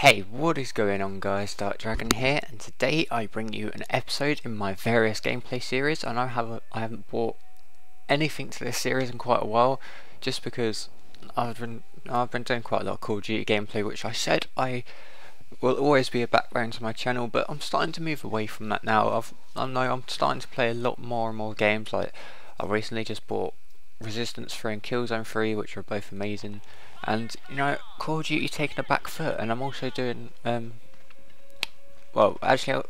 Hey, what is going on guys, DarknessDragonENG here, and today I bring you an episode in my various gameplay series. And I haven't brought anything to this series in quite a while, just because I've been doing quite a lot of Call of Duty gameplay, which I said I will always be a background to my channel, but I'm starting to move away from that now. I'm starting to play a lot more and more games. Like I recently just bought Resistance 3 and Killzone 3, which are both amazing. And you know, Call of Duty taking a back foot, and I'm also doing well, actually,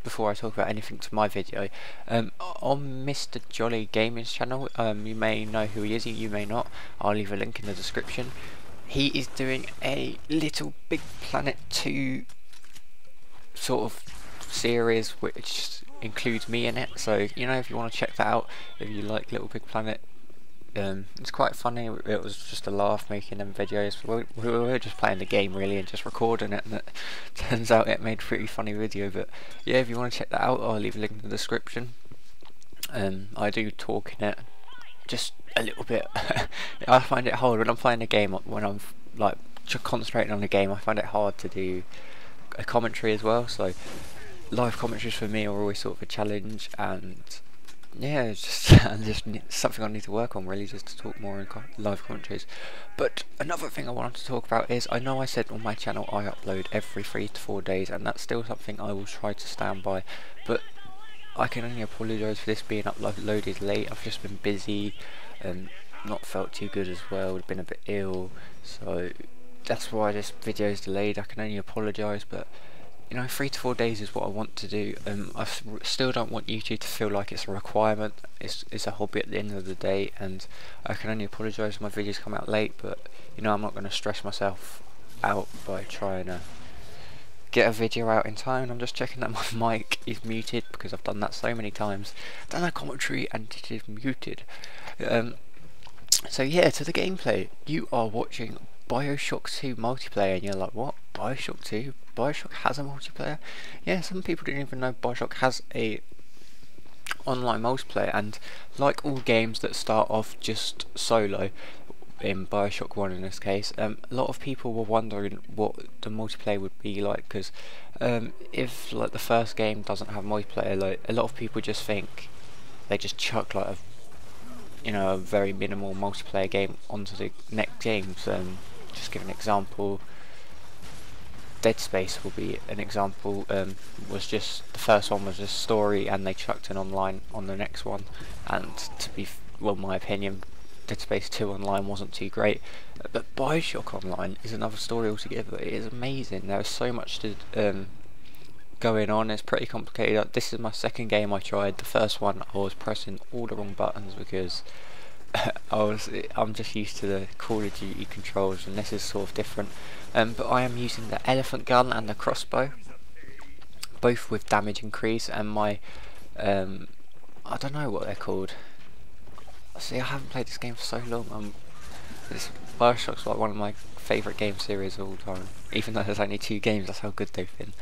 before I talk about anything to my video, on Mr. Jolly Gaming's channel, you may know who he is, you may not. I'll leave a link in the description. He is doing a Little Big Planet 2 sort of series, which includes me in it. So you know, if you want to check that out, if you like Little Big Planet. It's quite funny. It was just a laugh making them videos. We were just playing the game really and just recording it, and it turns out it made a pretty funny video. But yeah, if you want to check that out, I'll leave a link in the description. I do talk in it just a little bit. I find it hard when I'm playing a game, when I'm like just concentrating on the game. I find it hard to do a commentary as well. So live commentaries for me are always sort of a challenge, and yeah, it's just something I need to work on really, just to talk more in live commentaries. But another thing I wanted to talk about is, I know I said on my channel I upload every 3 to 4 days, and that's still something I will try to stand by, but I can only apologise for this being uploaded late. I've just been busy and not felt too good as well, been a bit ill, so that's why this video is delayed. I can only apologise, but you know, 3 to 4 days is what I want to do. I still don't want YouTube to feel like it's a requirement. It's a hobby at the end of the day, and I can only apologise if my videos come out late, but you know, I'm not going to stress myself out by trying to get a video out in time. I'm just checking that my mic is muted, because I've done that so many times. Done a commentary and it is muted. So yeah, to the gameplay. You are watching Bioshock 2 multiplayer, and you're like, what? Bioshock 2? Bioshock has a multiplayer? Yeah, some people didn't even know Bioshock has a online multiplayer, and like all games that start off just solo, in Bioshock 1 in this case, a lot of people were wondering what the multiplayer would be like, because if like the first game doesn't have multiplayer, like a lot of people just think they just chuck like a very minimal multiplayer game onto the next games. Just give an example. Dead Space will be an example. Was just the first one was just story, and they chucked an online on the next one. And my opinion, Dead Space 2 online wasn't too great. But Bioshock Online is another story altogether. It is amazing. There's so much to going on. It's pretty complicated. This is my second game I tried. The first one I was pressing all the wrong buttons, because I'm just used to the Call of Duty controls, and this is sort of different. But I am using the elephant gun and the crossbow, both with damage increase, and my I don't know what they're called. See, I haven't played this game for so long. This Bioshock's like one of my favourite game series of all time, even though there's only 2 games. That's how good they've been.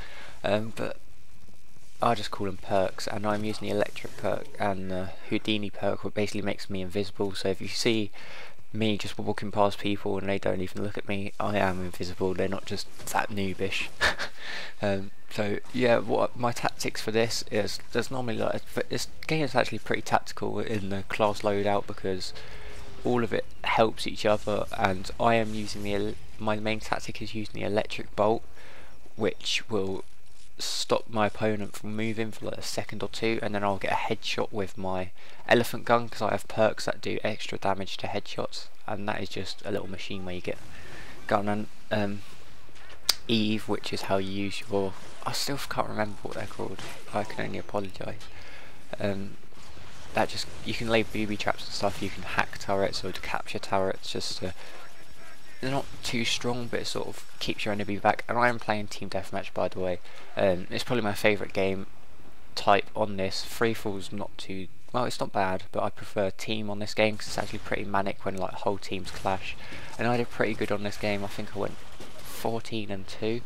But I just call them perks, and I'm using the electric perk and the Houdini perk, which basically makes me invisible. So if you see me just walking past people and they don't even look at me, I am invisible. They're not just that noobish. So yeah, what my tactics for this is, there's normally like, this game is actually pretty tactical in the class loadout, because all of it helps each other, and I am using my main tactic is using the electric bolt, which will stop my opponent from moving for like a second or 2, and then I'll get a headshot with my elephant gun, because I have perks that do extra damage to headshots, and that is just a little machine where you get gun and Eve, which is how you use your, I still can't remember what they're called, I can only apologise. That just, you can lay booby traps and stuff, you can hack turrets or to capture turrets, just to, they're not too strong, but it sort of keeps your enemy back. And I am playing Team Deathmatch, by the way. It's probably my favourite game type on this. Free fall's not too, well, it's not bad, but I prefer team on this game, because it's actually pretty manic when like whole teams clash. And I did pretty good on this game. I think I went 14-2,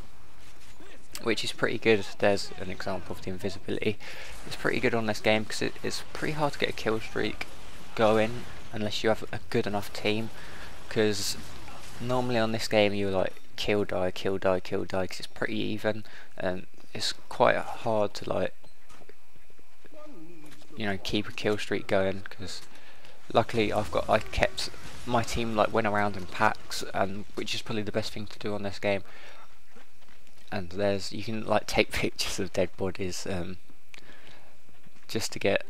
which is pretty good. There's an example of the invisibility. It's pretty good on this game, because it's pretty hard to get a kill streak going unless you have a good enough team, because normally on this game you like kill die, kill die, kill die, because it's pretty even. It's quite hard to like, you know, keep a kill streak going, because luckily I kept my team like went around in packs, and which is probably the best thing to do on this game. And you can like take pictures of dead bodies just to get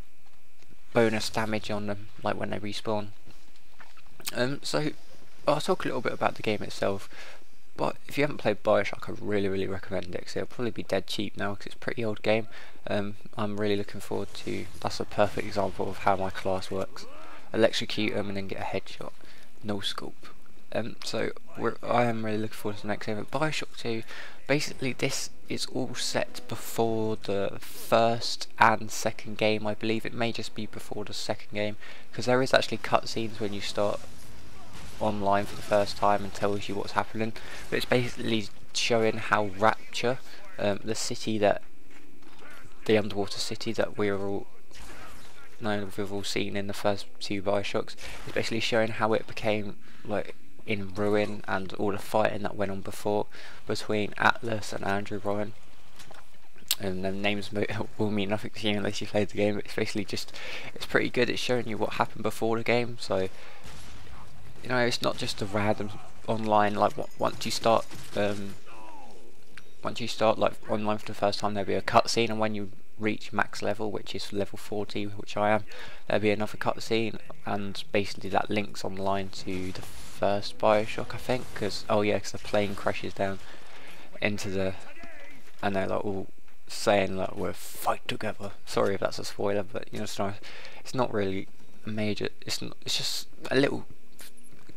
bonus damage on them, like when they respawn. So I'll talk a little bit about the game itself. But if you haven't played Bioshock, I really recommend it, because it'll probably be dead cheap now because it's a pretty old game. I'm really looking forward to. That's a perfect example of how my class works. Electrocute them and then get a headshot, no scope. So I am really looking forward to the next game. But Bioshock 2, basically this is all set before the first and second game. I believe it may just be before the second game, because there is actually cutscenes when you start online for the first time and tells you what's happening. But it's basically showing how Rapture, the city that, the underwater city that we've all seen in the first two Bioshocks, is basically showing how it became like in ruin, and all the fighting that went on before between Atlas and Andrew Ryan. And them names will mean nothing to you unless you played the game, but it's basically just, it's pretty good. It's showing you what happened before the game, so you know, it's not just a random online, like once you start like online for the first time, there'll be a cutscene, and when you reach max level, which is level 40, which I am, there'll be another cutscene, and basically that links online to the first Bioshock, I think, because the plane crashes down into the, and they're like all saying like we'll fight together. Sorry if that's a spoiler, but you know, it's not really major. It's just a little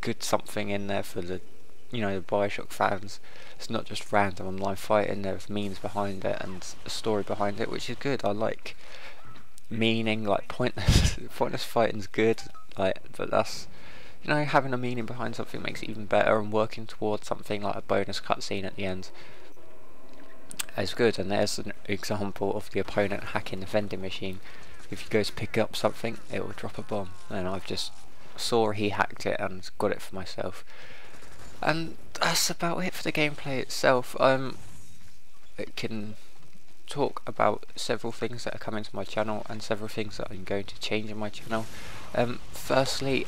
good something in there for the, you know, the Bioshock fans. It's not just random online fighting. There's memes behind it and a story behind it, which is good. I like meaning, like pointless fighting's good, like, but that's, you know, having a meaning behind something makes it even better, and working towards something like a bonus cutscene at the end is good. And there's an example of the opponent hacking the vending machine. If you go to pick up something, it will drop a bomb, and I've just saw he hacked it and got it for myself. And that's about it for the gameplay itself. It can talk about several things that are coming to my channel, and several things that I'm going to change in my channel. Firstly,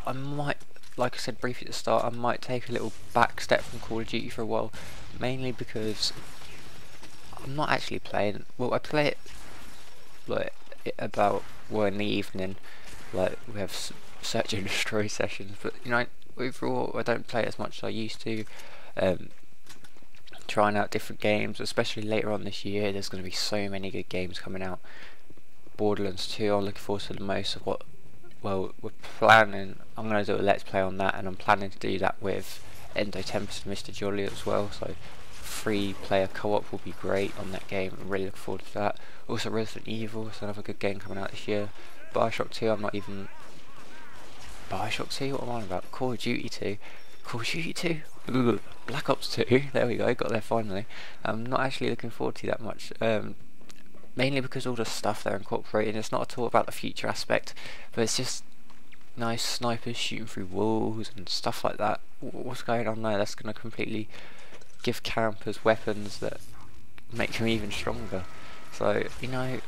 I might, like I said briefly at the start, I might take a little back step from Call of Duty for a while, mainly because I'm not actually playing. Well, I play it like about in the evening, like we have search and destroy sessions, but you know, overall I don't play it as much as I used to. Trying out different games, especially later on this year. There's going to be so many good games coming out. Borderlands 2, I'm looking forward to the most of what, well, we're planning, I'm going to do a let's play on that, and I'm planning to do that with Endo Tempest and Mr. Jolly as well, so 3-player co-op will be great on that game. I'm really looking forward to that. Also Resident Evil is another good game coming out this year. Bioshock 2, I'm not even... Bioshock 2? What am I on about? Call of Duty 2? Call of Duty 2? Black Ops 2, there we go, got there finally. I'm not actually looking forward to that much, mainly because all the stuff they're incorporating, it's not at all about the future aspect, but it's just nice snipers shooting through walls and stuff like that. What's going on there? That's going to completely give campers weapons that make them even stronger. So, you know,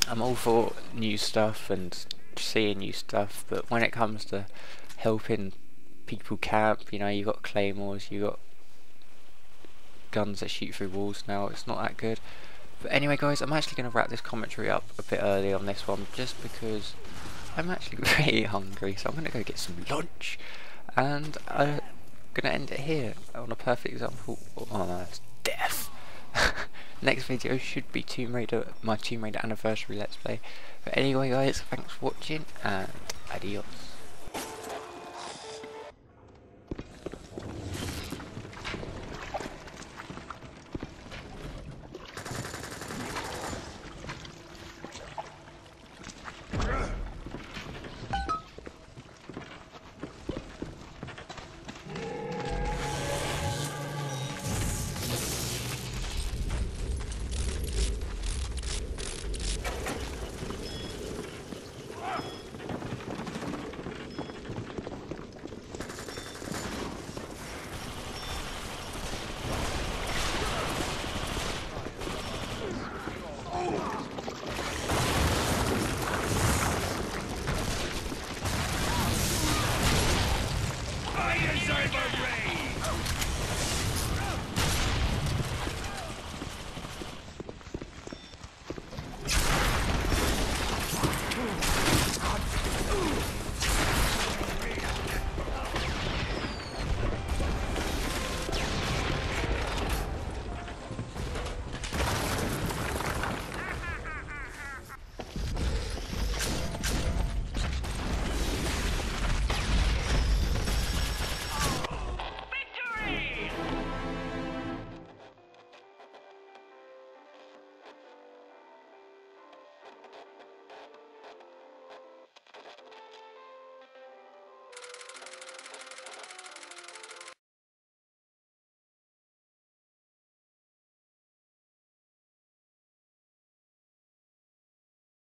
I'm all for new stuff and seeing new stuff, but when it comes to helping people camp, you know, you got claymores, you got guns that shoot through walls now, it's not that good. But anyway guys, I'm actually going to wrap this commentary up a bit early on this one, just because I'm actually really hungry, so I'm going to go get some lunch, and I'm going to end it here on a perfect example. Oh no, that's death. Next video should be my Tomb Raider anniversary let's play. But anyway guys, thanks for watching, and adios.